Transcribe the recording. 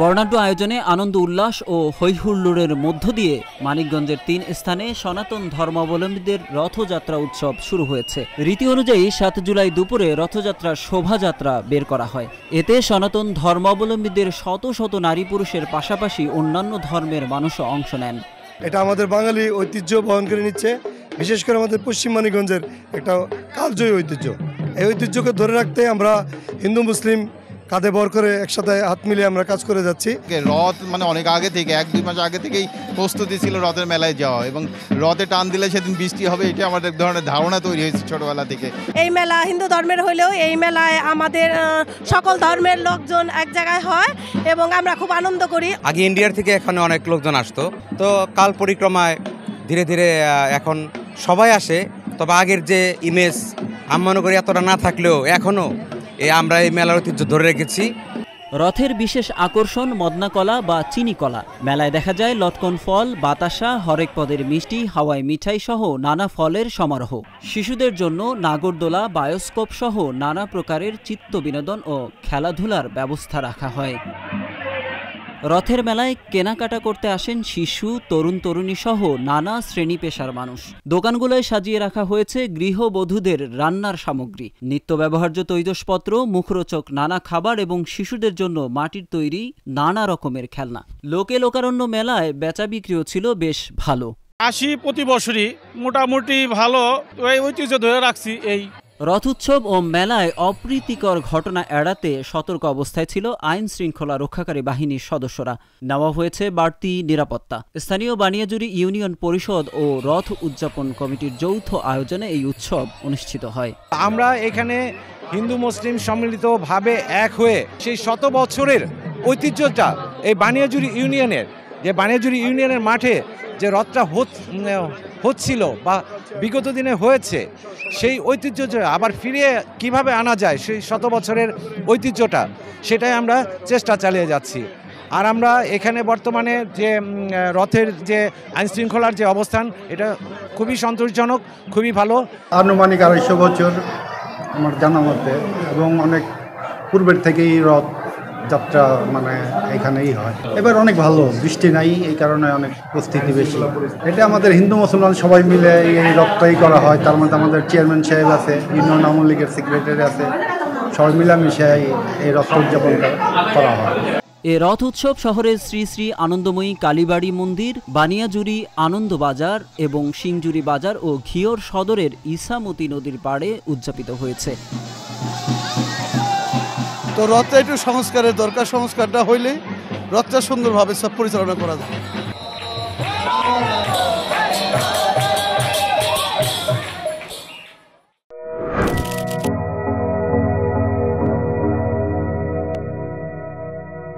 বর্ণাঢ্য আয়োজনে আনন্দ উল্লাস ও হৈহুল্লোড়ের মধ্য দিয়ে মানিকগঞ্জের ৩ স্থানে সনাতন ধর্মাবলম্বীদের রথযাত্রা উৎসব শুরু হয়েছে। রীতি অনুযায়ী ৭ জুলাই দুপুরে রথযাত্রার শোভাযাত্রা বের করা হয়। এতে সনাতন ধর্মাবলম্বীদের শত শত নারী পুরুষের পাশাপাশি অন্যান্য ধর্মের মানুষও অংশ নেন। এটা আমাদের বাঙালি ঐতিহ্য বহন করে নিচ্ছে, বিশেষ করে আমাদের পশ্চিম মানিকগঞ্জের একটা কালজয়ী ঐতিহ্য। এই ঐতিহ্যকে ধরে রাখতে আমরা হিন্দু মুসলিম কাঁধে ভর করে একসাথে হাত মিলিয়ে আমরা কাজ করে যাচ্ছি। রথ অনেক আগে থেকে ১-২ মাস আগে থেকেই প্রস্তুতি ছিল রথের মেলায় যাওয়া, এবং রথে টান দিলে সেদিন বৃষ্টি হবে, এটা আমাদের এক ধরনের ধারণা তৈরি হয়েছে ছোটবেলা থেকে। এই মেলা হিন্দু ধর্মের হলেও এই মেলায় আমাদের সকল ধর্মের লোকজন এক জায়গায় হয় এবং আমরা খুব আনন্দ করি। আগে ইন্ডিয়ার থেকে এখানে অনেক লোকজন আসতো, তো কাল পরিক্রমায় ধীরে ধীরে এখন সবাই আসে। তবে আগের যে ইমেজ আমি মনে করি এতটা না থাকলেও এখনও আমরা এই মেলার ঐতিহ্য ধরে রেখেছি। রথের বিশেষ আকর্ষণ মদনা কলা বা চিনি কলা। মেলায় দেখা যায় লটকন ফল, বাতাসা, হরেক পদের মিষ্টি, হাওয়াই মিঠাই সহ নানা ফলের সমারোহ। শিশুদের জন্য নাগরদোলা, বায়োস্কোপ সহ নানা প্রকারের চিত্ত বিনোদন ও খেলাধুলার ব্যবস্থা রাখা হয়। রথের মেলায় কেনাকাটা করতে আসেন শিশু, তরুণ তরুণী সহ নানা শ্রেণী পেশার মানুষ। দোকানগুলোয় সাজিয়ে রাখা হয়েছে গৃহবধূদের রান্নার সামগ্রী, নিত্য ব্যবহার্য তৈজসপত্র, মুখরোচক নানা খাবার এবং শিশুদের জন্য মাটির তৈরি নানা রকমের খেলনা। লোকে লোকারণ্য মেলায় বেচা বিক্রিও ছিল বেশ ভালো। আসি প্রতি বছরই মোটামুটি ভালো ঐতিহ্য ধরে রাখছি। এই রথ উৎসব ও মেলায় অপ্রীতিকর ঘটনা এড়াতে সতর্ক অবস্থায় ছিল আইন শৃঙ্খলা রক্ষাকারী বাহিনীর সদস্যরা। নেওয়া হয়েছে বাড়তি নিরাপত্তা। স্থানীয় বানিয়াজুরি ইউনিয়ন পরিষদ ও রথ উদযাপন কমিটির যৌথ আয়োজনে এই উৎসব অনুষ্ঠিত হয়। আমরা এখানে হিন্দু মুসলিম সম্মিলিতভাবে এক হয়ে সেই শত বছরের ঐতিহ্যটা এই বানিয়াজুরি ইউনিয়নের মাঠে যে রথটা হচ্ছিল বা বিগত দিনে হয়েছে, সেই ঐতিহ্যটা আবার ফিরিয়ে কিভাবে আনা যায়, সেই শত বছরের ঐতিহ্যটা, সেটাই আমরা চেষ্টা চালিয়ে যাচ্ছি। আর আমরা এখানে বর্তমানে যে রথের যে আইনশৃঙ্খলার যে অবস্থান, এটা খুবই সন্তোষজনক, খুবই ভালো। আনুমানিক ২৫০ বছর আমার জানা মতে, এবং অনেক পূর্বের থেকেই রথ যাত্রা এখানেই হয়। এবার অনেক ভালো, বৃষ্টি নাই, এই কারণে অনেক প্রস্তুতি বেশি। এটা আমাদের হিন্দু মুসলমান সবাই মিলে এই রথটাই করা হয়। তার মধ্যে আমাদের চেয়ারম্যান সাহেব আছে, ইউনিয়ন আওয়ামী লীগের সেক্রেটারি আছে, সবাই মিলামিশে এই রথ উদযাপনটা করা হয়। এ রথ উৎসব শহরের শ্রী শ্রী আনন্দময়ী কালীবাড়ি মন্দির, বানিয়াজুরি আনন্দবাজার এবং সিংজুরি বাজার ও ঘিওর সদরের ইসামতি নদীর পাড়ে উদযাপিত হয়েছে। তো রথটা একটু সংস্কারের দরকার, সংস্কারটা হইলে রথটা সুন্দরভাবে সব পরিচালনা করা যায়।